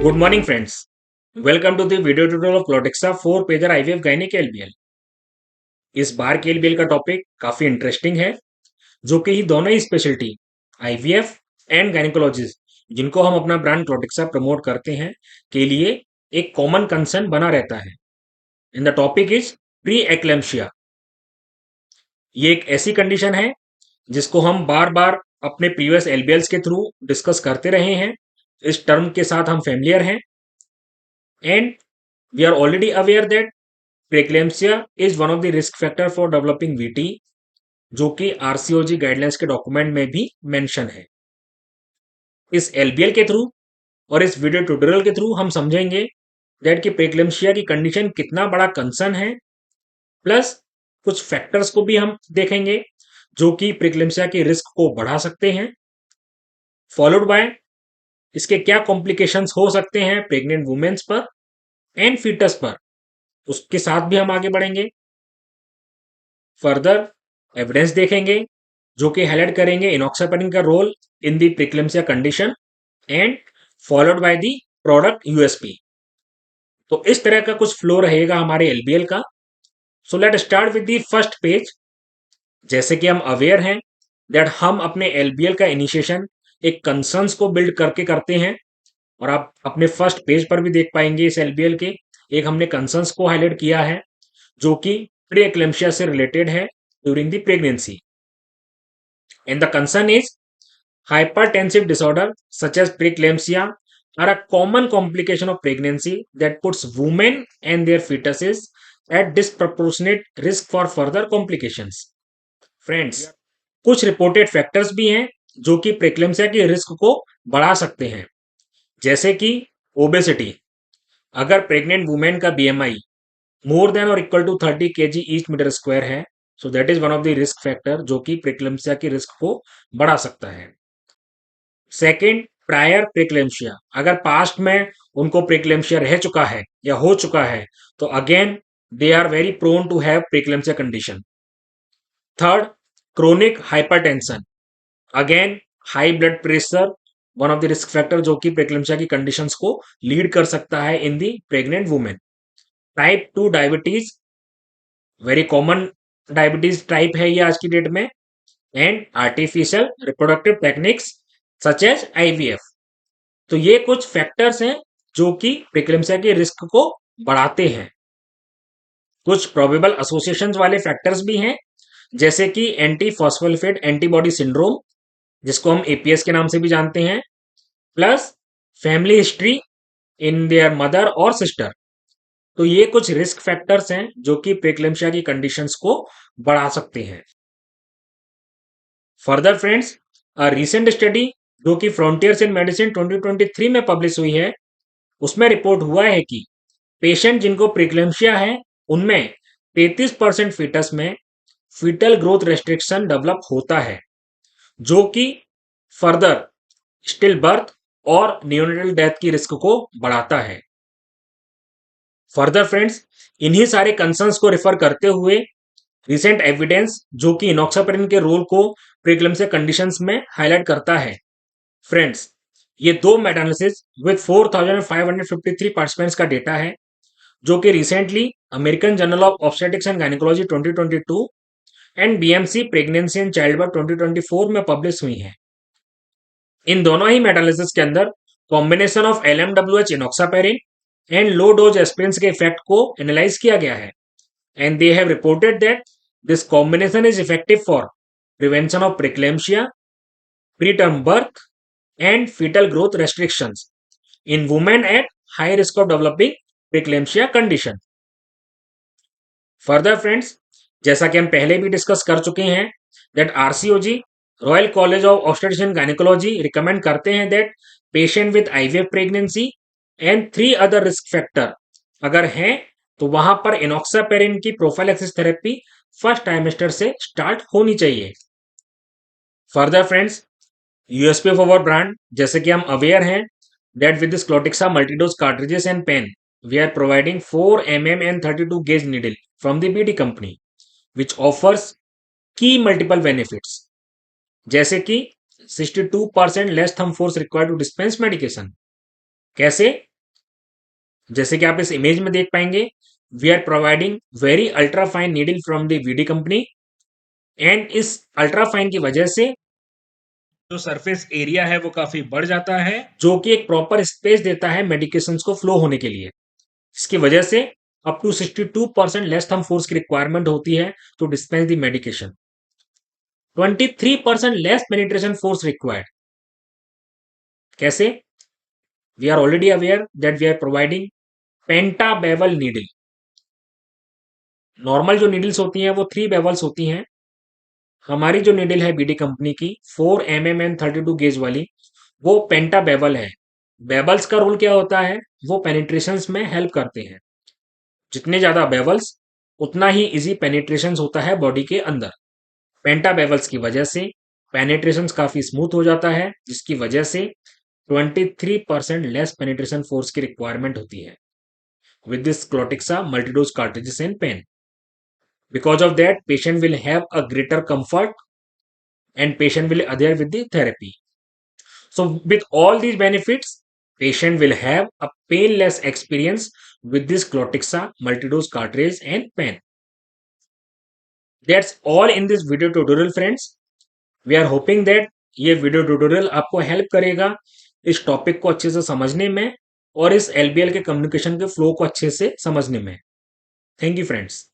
Good morning friends. Welcome to the video tutorial of Clotexa 4 pager IVF gynaec LBL. इस बार के LBL का topic काफी interesting है, जो कि दोनों ही स्पेशलिटी आईवीएफ एंड गायनिकोलॉजिस्ट, जिनको हम अपना ब्रांड क्लोटेक्सा प्रमोट करते हैं, के लिए एक कॉमन कंसर्न बना रहता है। In the topic is pre eclampsia. ये एक ऐसी कंडीशन है जिसको हम बार बार अपने प्रीवियस एलबीएल्स के थ्रू डिस्कस करते रहे हैं। इस टर्म के साथ हम फेमिलियर हैं and we are already aware that preeclampsia is one of the risk factor for developing VT, जो कि आरसीओजी गाइडलाइंस के डॉक्यूमेंट में भी मेंशन है। इस एलबीएल के थ्रू और इस वीडियो ट्यूटोरियल के थ्रू हम समझेंगे दैट कि प्रेक्लेम्सिया की कंडीशन कितना बड़ा कंसर्न है, प्लस कुछ फैक्टर्स को भी हम देखेंगे जो कि प्रेक्लेम्सिया के रिस्क को बढ़ा सकते हैं, फॉलोड बाय इसके क्या कॉम्प्लिकेशंस हो सकते हैं प्रेग्नेंट वुमेन्स पर एंड फीटस पर, उसके साथ भी हम आगे बढ़ेंगे। फर्दर एविडेंस देखेंगे जो कि हाईलाइट करेंगे इनॉक्सापेरिन का role in the preeclampsia condition and followed by the product USP. तो इस तरह का कुछ फ्लो रहेगा हमारे एलबीएल का। So let start with the first page. जैसे कि हम अवेयर हैं दैट हम अपने एलबीएल का इनिशिएशन एक कंसर्न्स को बिल्ड करके करते हैं, और आप अपने फर्स्ट पेज पर भी देख पाएंगे इस एलबीएल के एक हमने कंसर्न्स को हाईलाइट किया है जो कि प्री एक्लेम्शिया से रिलेटेड है during the pregnancy. And the concern is hypertensive disorder such as preeclampsia are a common complication of pregnancy that puts women and their fetuses at disproportionate risk for further complications. Friends, कुछ reported factors भी हैं जो कि preeclampsia के risk को बढ़ा सकते हैं, जैसे कि ओबेसिटी। अगर प्रेग्नेंट वुमेन का बीएमआई मोर देन और equal to 30 kg each metre square है, so that is one of the risk factor जो कि प्रेक्लेम्सिया के रिस्क को बढ़ा सकता है। Second, prior preeclampsia. अगर पास्ट में उनको प्रेक्लेम्शिया रह चुका है या हो चुका है, तो again they are very prone to have preeclampsia condition. Third, chronic hypertension. Again high blood pressure one of the risk factor जो कि प्रेक्लेम्शिया की कंडीशंस को लीड कर सकता है in the pregnant women. Type 2 diabetes, very common diabetes type है ये आज की डेट में। And artificial reproductive techniques such as IVF. तो ये कुछ फैक्टर्स हैं जो कि प्रेक्लेम्सिया के रिस्क को बढ़ाते हैं। कुछ प्रोबेबल एसोसिएशंस वाले फैक्टर्स भी हैं, जैसे कि एंटी फॉस्फोलिपिड एंटीबॉडी सिंड्रोम, जिसको हम एपीएस के नाम से भी जानते हैं, plus family history in their mother और सिस्टर। तो ये कुछ रिस्क फैक्टर्स हैं जो कि प्रेक्लेम्सिया की कंडीशंस को बढ़ा सकते हैं। फर्दर फ्रेंड्स, रिसेंट स्टडी जो कि फ्रंटियर्स इन मेडिसिन 2023 में पब्लिश हुई है, उसमें रिपोर्ट हुआ है कि पेशेंट जिनको प्रेक्लेम्सिया है उनमें 33% फीटस में फीटल ग्रोथ रेस्ट्रिक्शन डेवलप होता है, जो कि फर्दर स्टिल बर्थ और नियोनेटल डेथ की रिस्क को बढ़ाता है। फर्दर फ्रेंड्स, इन्हीं सारे कंसर्न्स को रेफर करते हुए रिसेंट एविडेंस जो कि इनॉक्सापेरिन के रोल को प्रेक्लेम्सिया कंडीशंस में हाईलाइट करता है। फ्रेंड्स, ये दो मेटा एनालिसिस विद 4553 पार्टिसिपेंट्स का डेटा है, जो कि recently American journal of obstetrics and gynaecology 2022 and BMC pregnancy and child birth 2024 में पब्लिश हुई हैं। इन दोनों ही मेटा एनालिसिस के अंदर combination of LMWH enoxaparin and low dose aspirin के इफेक्ट को एनालाइज किया गया है, and they have reported that this combination is effective for prevention of preeclampsia, preterm birth, and fetal growth restrictions in women at high risk of developing preeclampsia condition. Further friends, जैसा कि हम पहले भी discuss कर चुके हैं that RCOG royal college of obstetrics and gynaecology recommend करते हैं that patient with IVF pregnancy and 3 other risk factor अगर हैं तो वहां पर इनॉक्सापेरिन की प्रोफाइलैक्सिस थेरेपी फर्स्ट ट्राइमेस्टर से स्टार्ट होनी चाहिए। Further friends, USP of our brand, जैसे कि हम अवेयर हैं that with this Clotexa multidose cartridges and pen we are providing 4 mm and 32 gauge needle from the BD company which offers key multiple benefits, जैसे कि 62% less thumb force required to dispense medication. कैसे? जैसे कि आप इस image में देख पाएंगे, we are providing very ultra fine needle from the BD company, and इस अल्ट्रा फाइन की वजह से जो सरफेस एरिया है वो काफी बढ़ जाता है, जो कि एक प्रॉपर स्पेस देता है मेडिकेशंस को फ्लो होने के लिए। इसकी वजह से up to 62% less thumb force की रिक्वायरमेंट होती है to dispense the medication. 23% less penetration force required. कैसे? We are already aware that we are providing penta bevel needle. Normal जो नीडल्स होती हैं वो 3 बेवल्स होती हैं। हमारी जो नीडल है बीडी कंपनी की 4 mm एंड 32 गेज वाली, वो पेंटा बेवल है। बेवल्स का रोल क्या होता है? वो पेनिट्रेशन में हेल्प करते हैं। जितने ज्यादा बेवल्स, उतना ही इजी पेनिट्रेशन होता है बॉडी के अंदर। पेंटा बेवल्स की वजह से पेनिट्रेशन काफी स्मूथ हो जाता है, जिसकी वजह से 23% लेस पेनिट्रेशन फोर्स की रिक्वायरमेंट होती है with this Clotixa multidose cartridges and pen. Because of that, patient will have a greater comfort and patient will adhere with the therapy. So with all these benefits, patient will have a painless experience with this Clotixa multidose cartridge and pen. That's all in this video tutorial, friends. We are hoping that ये video tutorial आपको help करेगा इस topic को अच्छे से समझने में और इस एलबीएल के कम्युनिकेशन के फ्लो को अच्छे से समझने में। Thank you friends.